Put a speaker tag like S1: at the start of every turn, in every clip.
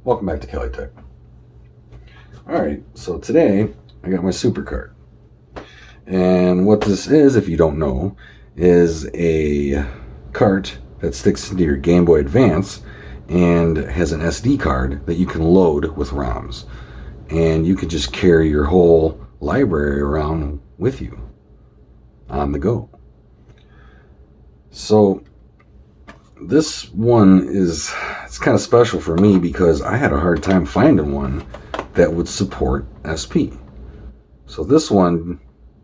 S1: Welcome back to Kelly Tech. Alright, so today I got my Supercard. And what this is, if you don't know, is a cart that sticks into your Game Boy Advance and has an SD card that you can load with ROMs. And you can just carry your whole library around with you on the go. So this one it's kind of special for me because I had a hard time finding one that would support SP. So this one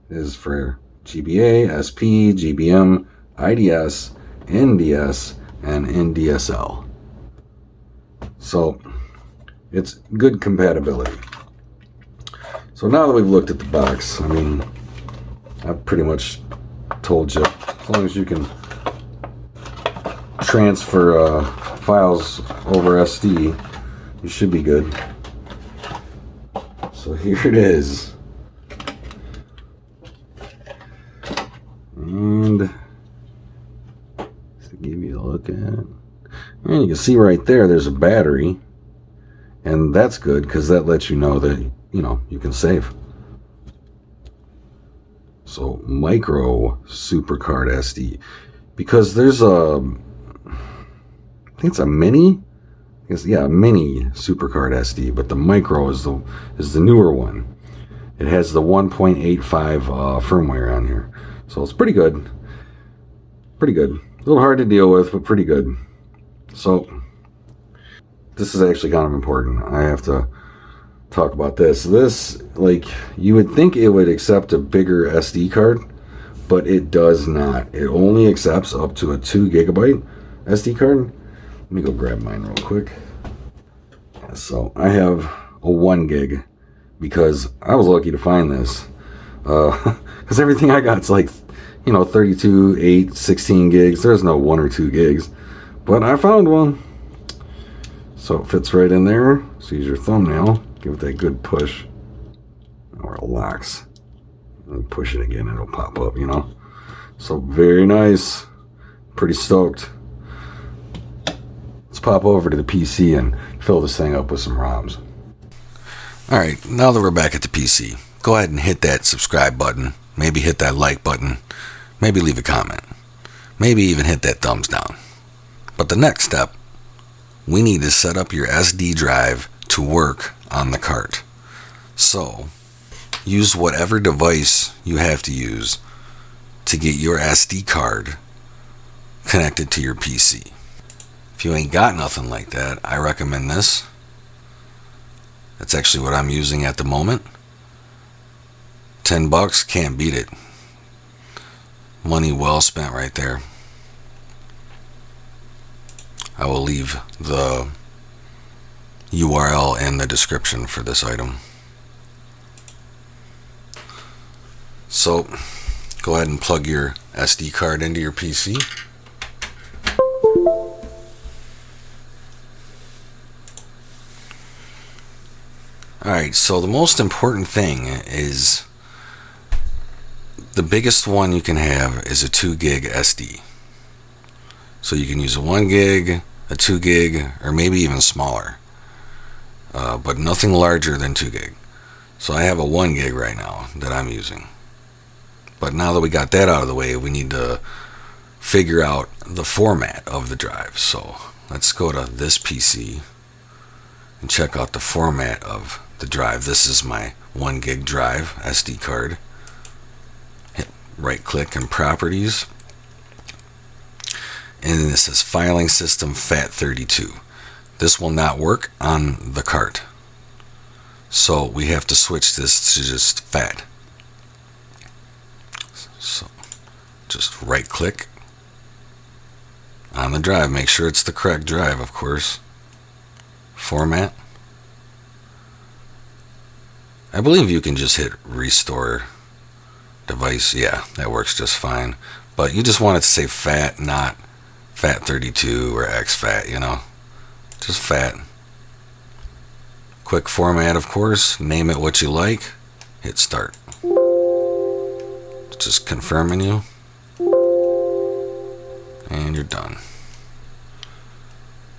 S1: is for GBA, SP, GBM, IDS, NDS, and NDSL. So it's good compatibility. So now that we've looked at the box, I mean, I've pretty much told you, as long as you can transfer files over SD, you should be good. So here it is. And just to give you a look at it. And you can see right there's a battery. And that's good because that lets you know that, you know, you can save. So micro Supercard SD. Because there's I think it's a mini. I guess, yeah, a mini Supercard SD, but the micro is the newer one. It has the 1.85 firmware on here, so it's pretty good. Pretty good. A little hard to deal with, but pretty good. So this is actually kind of important. I have to talk about this. This, like, you would think it would accept a bigger SD card, but it does not. It only accepts up to a 2 GB SD card. Let me go grab mine real quick. So I have a 1 gig because I was lucky to find this. Because everything I got is like, you know, 32, 8, 16 gigs. There's no 1 or 2 gigs. But I found one. So it fits right in there. So use your thumbnail. Give it that good push. Or it locks. And push it again, it'll pop up, you know. So very nice. Pretty stoked. Let's pop over to the PC and fill this thing up with some ROMs. Alright, now that we're back at the PC, go ahead and hit that subscribe button. Maybe hit that like button. Maybe leave a comment. Maybe even hit that thumbs down. But the next step, we need to set up your SD drive to work on the cart. So, use whatever device you have to use to get your SD card connected to your PC. If you ain't got nothing like that, I recommend this. That's actually what I'm using at the moment. $10, can't beat it. Money well spent right there. I will leave the URL in the description for this item. So, go ahead and plug your SD card into your PC. Alright, so the most important thing is, the biggest one you can have is a 2 gig SD. So you can use a 1 gig, a 2 gig, or maybe even smaller. But nothing larger than 2 gig. So I have a 1 gig right now that I'm using. But now that we got that out of the way, we need to figure out the format of the drive. So let's go to this PC and check out the format of the drive. This is my 1 gig drive SD card. Hit right click and properties. And this is filing system FAT32. This will not work on the cart. So we have to switch this to just FAT. So just right click on the drive. Make sure it's the correct drive, of course. Format. I believe you can just hit restore device. Yeah, that works just fine. But you just want it to say FAT, not FAT32 or exFAT, you know. Just FAT. Quick format, of course. Name it what you like. Hit start. Just confirming you. And you're done.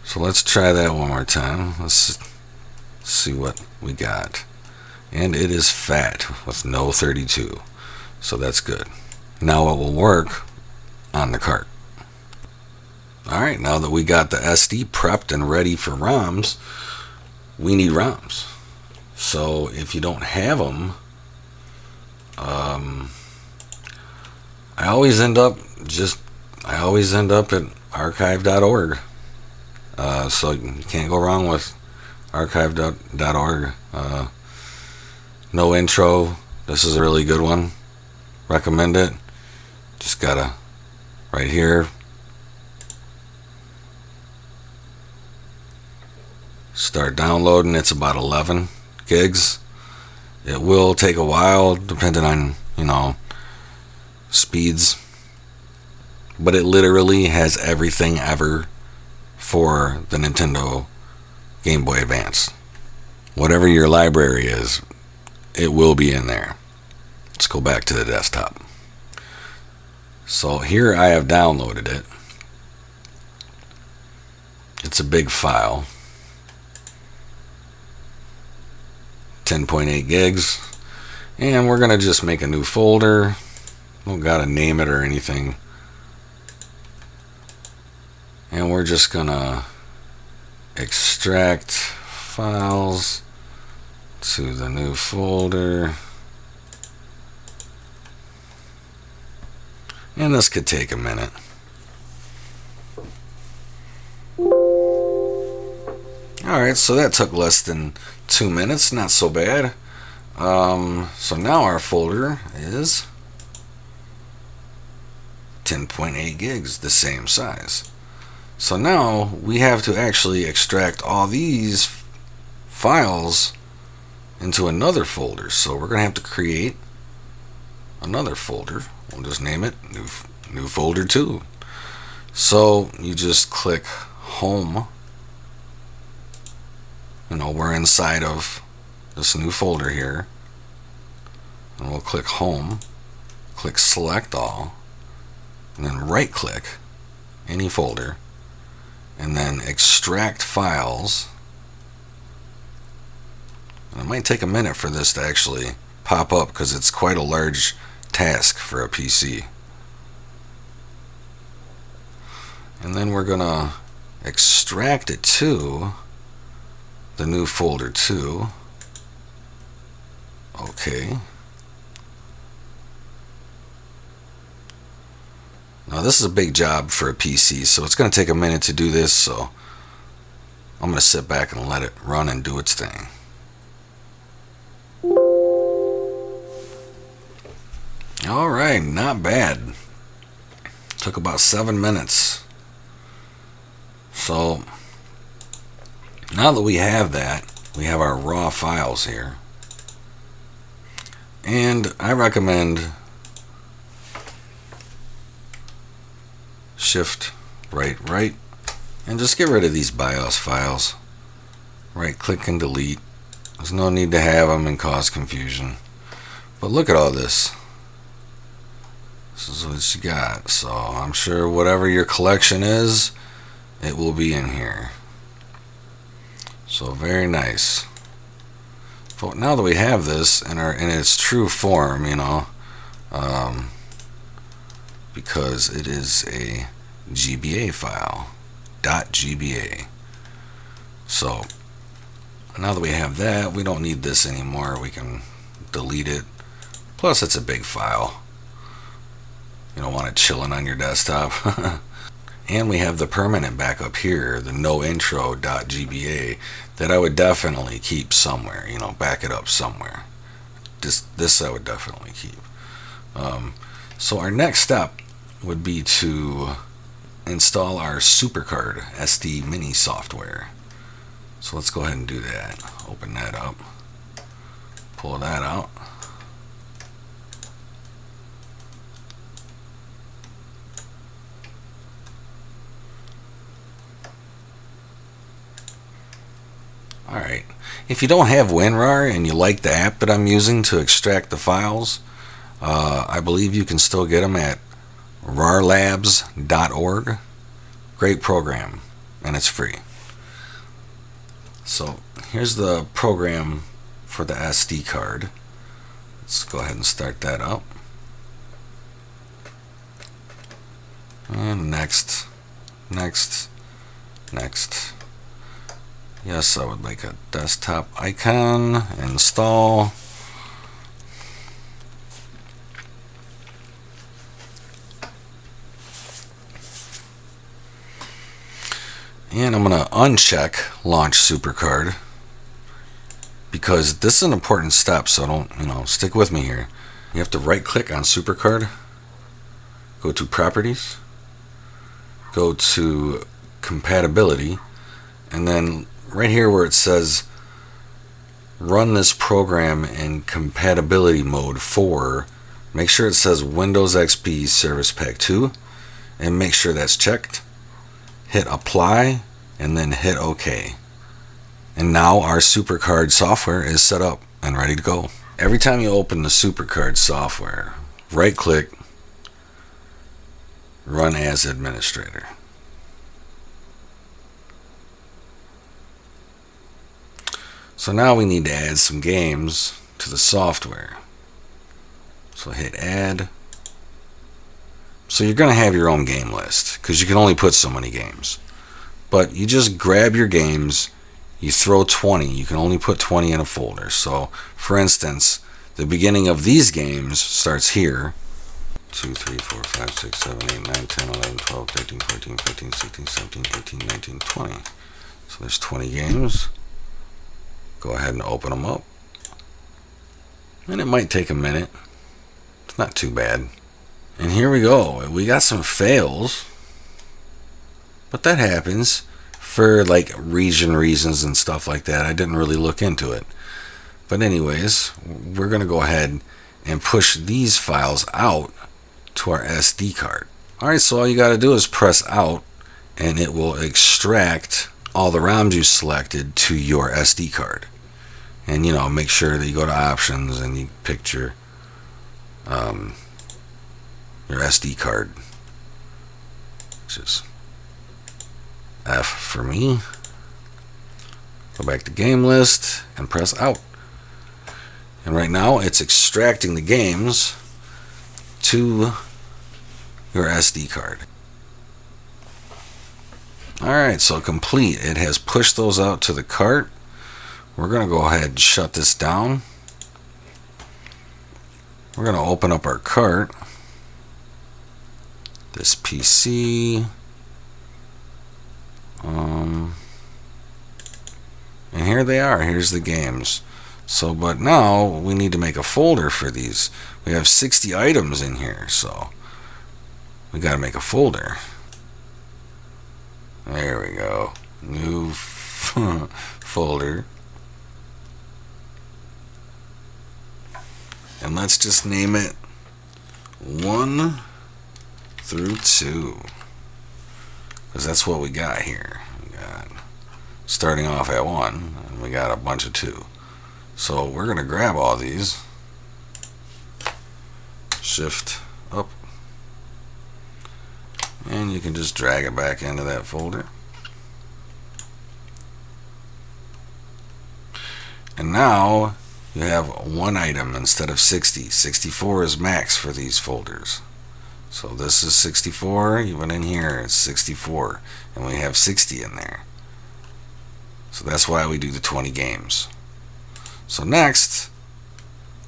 S1: So let's try that one more time. Let's see what we got. And it is fat with no 32. So that's good. Now it will work on the cart. Alright, now that we got the SD prepped and ready for ROMs, we need ROMs. So if you don't have them, I always end up at archive.org. So you can't go wrong with archive.org. No intro. This is a really good one. Recommend it. Just gotta right here. Start downloading. It's about 11 gigs. It will take a while depending on, speeds. But it literally has everything ever for the Nintendo Game Boy Advance. Whatever your library is, it will be in there. Let's go back to the desktop. So here I have downloaded it. It's a big file. 10.8 gigs. And we're going to just make a new folder. Don't gotta name it or anything. And we're just gonna extract files to the new folder. And this could take a minute. Alright, so that took less than 2 minutes, not so bad. So now our folder is 10.8 gigs, the same size. So now we have to actually extract all these files into another folder. So we're going to have to create another folder. We'll just name it new folder 2. So you just click home. We're inside of this new folder here. And we'll click home, click select all, and then right click any folder, and then extract files. And it might take a minute for this to actually pop up because it's quite a large task for a PC. And then we're gonna extract it to the new folder 2. Okay. Now this is a big job for a PC, so it's going to take a minute to do this, so I'm going to sit back and let it run and do its thing. Alright, not bad. Took about 7 minutes. So now that we have that, we have our raw files here. And I recommend Shift right and just get rid of these BIOS files. Right click and delete. There's no need to have them and cause confusion. But look at all this. This is what you got. So I'm sure whatever your collection is, it will be in here. So very nice. But now that we have this in its true form, because it is a GBA file, .gba. So now that we have that, we don't need this anymore. We can delete it. Plus, it's a big file. You don't want it chilling on your desktop. And we have the permanent backup here, the no intro.gba, that I would definitely keep somewhere. Back it up somewhere. This I would definitely keep. So our next step would be to install our Supercard SD mini software. So let's go ahead and do that. Open that up. Pull that out. Alright, if you don't have Winrar and you like the app that I'm using to extract the files, I believe you can still get them at rarlabs.org. Great program, and it's free. So here's the program for the SD card. Let's go ahead and start that up. And next, next, next. Yes, I would like a desktop icon. Install. And I'm going to uncheck Launch Supercard, because this is an important step, so don't, stick with me here. You have to right click on Supercard, go to Properties, go to Compatibility, and then right here where it says run this program in compatibility mode for, make sure it says Windows XP Service Pack 2, and make sure that's checked. Hit apply and then hit OK. And now our Supercard software is set up and ready to go. Every time you open the Supercard software, right click, run as administrator. So now we need to add some games to the software. So hit add. So you're going to have your own game list, because you can only put so many games. But you just grab your games, you throw 20. You can only put 20 in a folder. So, for instance, the beginning of these games starts here. 2, 3, 4, 5, 6, 7, 8, 9, 10, 11, 12, 13, 14, 15, 16, 17, 18, 19, 20. So there's 20 games. Go ahead and open them up. And it might take a minute. It's not too bad. And here we go. We got some fails, but that happens for like region reasons and stuff like that. I didn't really look into it. But anyways, we're going to go ahead and push these files out to our SD card. Alright, so all you got to do is press out and it will extract all the ROMs you selected to your SD card. And make sure that you go to options and you pick your SD card, which is F for me. Go back to game list and press out. And right now it's extracting the games to your SD card. Alright, so complete. It has pushed those out to the cart. We're going to go ahead and shut this down. We're going to open up our cart. This PC. And here they are. Here's the games. So, but now we need to make a folder for these. We have 60 items in here, so we got to make a folder. There we go. New folder. And let's just name it 1 through 2. Because that's what we got here. We got starting off at 1, and we got a bunch of 2. So we're going to grab all these. Shift up. And you can just drag it back into that folder. And now you have one item instead of 60. 64 is max for these folders. So this is 64, even in here it's 64, and we have 60 in there. So that's why we do the 20 games. So next,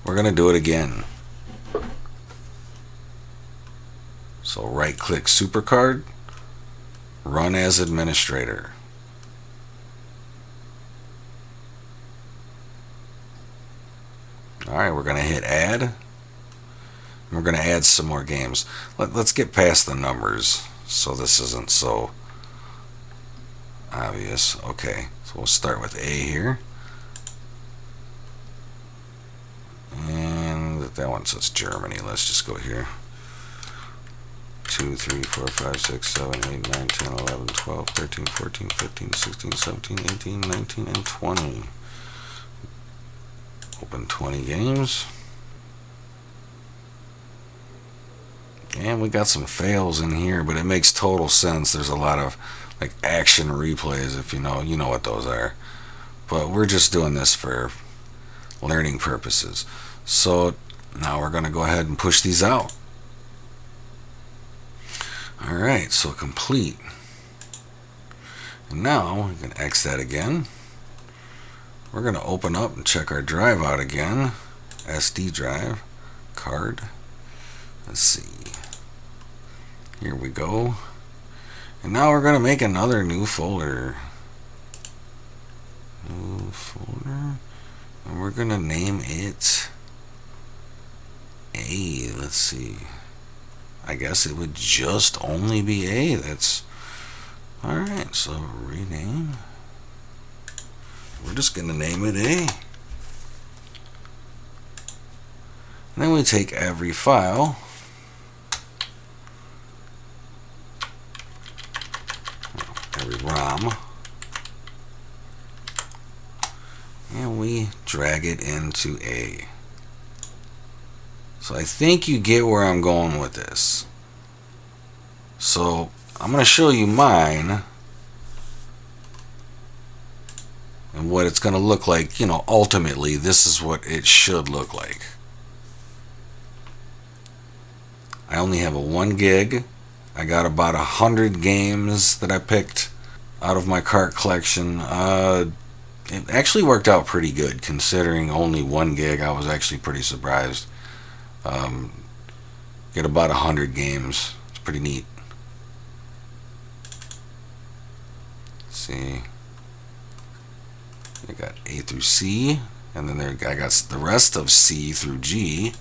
S1: we're going to do it again. So right click Supercard, run as administrator. Alright, we're going to hit add. We're going to add some more games. Let's get past the numbers so this isn't so obvious. Okay, so we'll start with A here. And that one says Germany. Let's just go here. 2, 3, 4, 5, 6, 7, 8, 9, 10, 11, 12, 13, 14, 15, 16, 17, 18, 19, and 20. Open 20 games. And we got some fails in here, but it makes total sense. There's a lot of like action replays, if you know what those are. but we're just doing this for learning purposes. So now we're going to go ahead and push these out. Alright, so complete. And now we can X that again. We're going to open up and check our drive out again. SD drive, card. Let's see. Here we go. And now we're going to make another new folder. New folder. And we're going to name it A. Let's see. I guess it would just only be A. That's alright. So rename. We're just going to name it A. And then we take every file, every ROM, and we drag it into A. So I think you get where I'm going with this. So I'm going to show you mine and what it's going to look like. You know, ultimately this is what it should look like. I only have a 1 gig. I got about 100 games that I picked out of my cart collection. It actually worked out pretty good considering only 1 gig. I was actually pretty surprised. Get about 100 games. It's pretty neat. Let's see. I got A through C, and then I got the rest of C through G.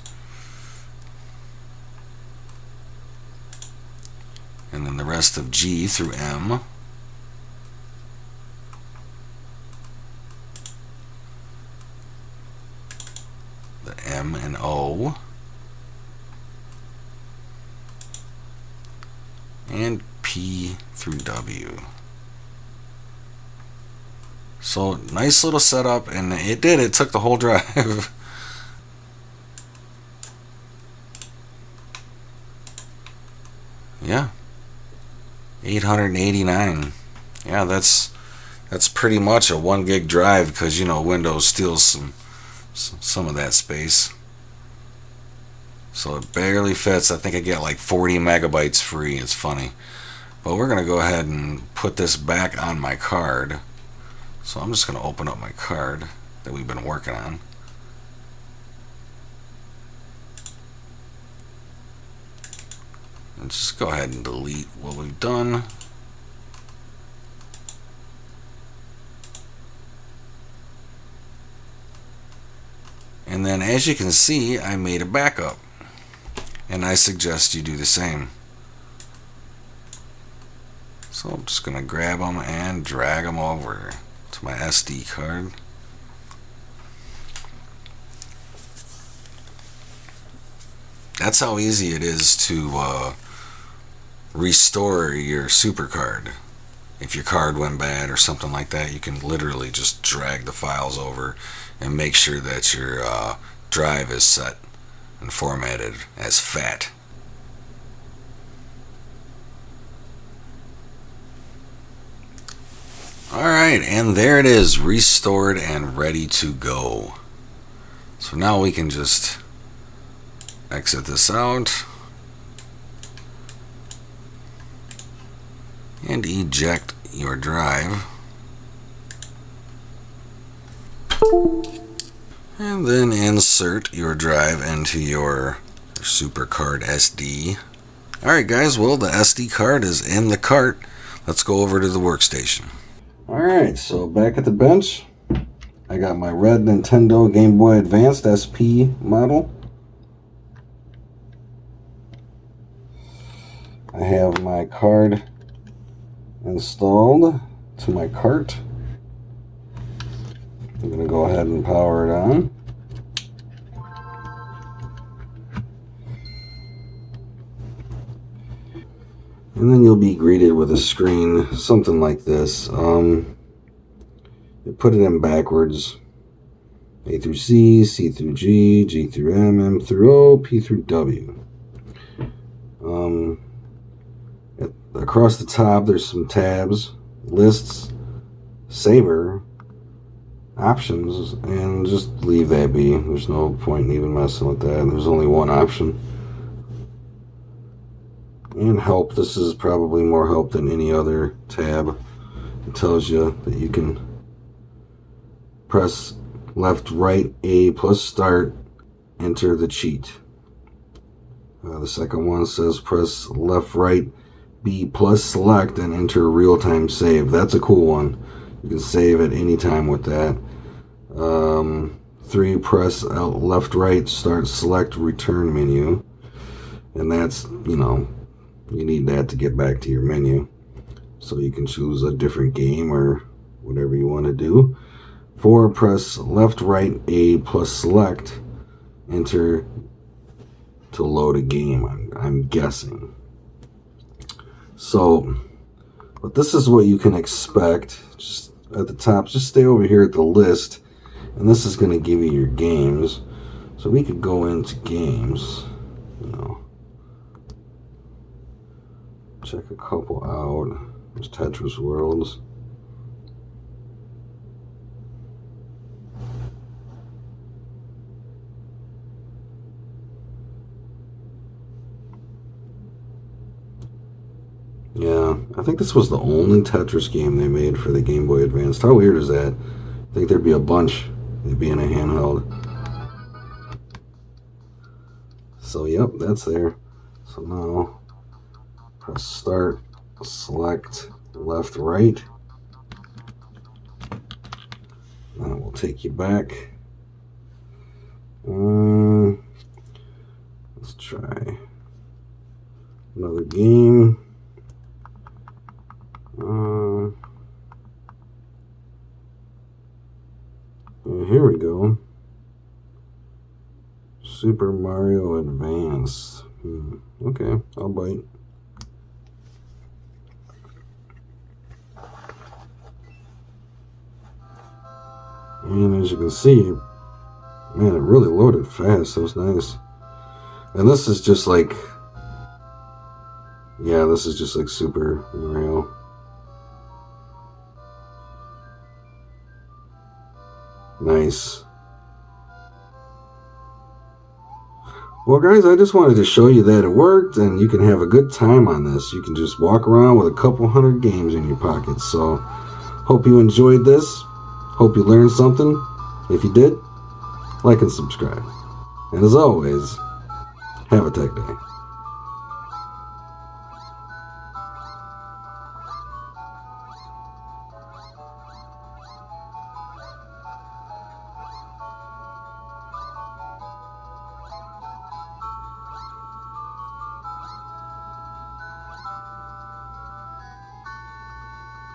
S1: And then the rest of G through M. The M and O. And P through W. So nice little setup, and it took the whole drive. Yeah. 889. Yeah, that's pretty much a 1 gig drive, because you know Windows steals some of that space. So it barely fits. I think I get like 40 megabytes free. It's funny. But we're gonna go ahead and put this back on my card. So I'm just gonna open up my card that we've been working on. And just go ahead and delete what we've done. And then as you can see, I made a backup. And I suggest you do the same. So I'm just going to grab them and drag them over to my SD card. That's how easy it is to restore your Supercard. If your card went bad or something like that, you can literally just drag the files over and make sure that your drive is set and formatted as FAT. Alright, and there it is, restored and ready to go. So now we can just exit this out and eject your drive, and then insert your drive into your Supercard SD. Alright guys, well the SD card is in the cart. Let's go over to the workstation. Alright, so back at the bench, I got my red Nintendo Game Boy Advanced SP model. I have my card installed to my cart. I'm going to go ahead and power it on. And then you'll be greeted with a screen, something like this. You put it in backwards. A through C, C through G, G through M, M through O, P through W. Across the top there's some tabs, lists, saver, options and just leave that be. There's no point in even messing with that. There's only one option. And help. This is probably more help than any other tab. It tells you that you can press left, right, A plus start, enter the cheat. The second one says press left, right, B plus select, and enter real-time save. That's a cool one. You can save at any time with that. 3, press left, right, start, select, return menu. And that's, you know, you need that to get back to your menu. So you can choose a different game or whatever you want to do. 4, press left, right, A plus select, enter to load a game, I'm guessing. So, but this is what you can expect. Just at the top, just stay over here at the list, and this is going to give you your games. So we could go into games, you know, check a couple out. There's Tetris Worlds. Yeah, I think this was the only Tetris game they made for the Game Boy Advance. How weird is that? I think there'd be a bunch. They'd be in a handheld. So, yep, that's there. So now, press start, select left, right. That will take you back. Let's try another game. Here we go. Super Mario Advance. Okay, I'll bite. And as you can see, man, it really loaded fast. That was nice. And this is just like, yeah, this is just like Super Mario. Nice. Well, guys, I just wanted to show you that it worked, and you can have a good time on this. You can just walk around with a couple hundred games in your pocket. So, hope you enjoyed this. Hope you learned something. If you did, like and subscribe. And as always, have a tech day.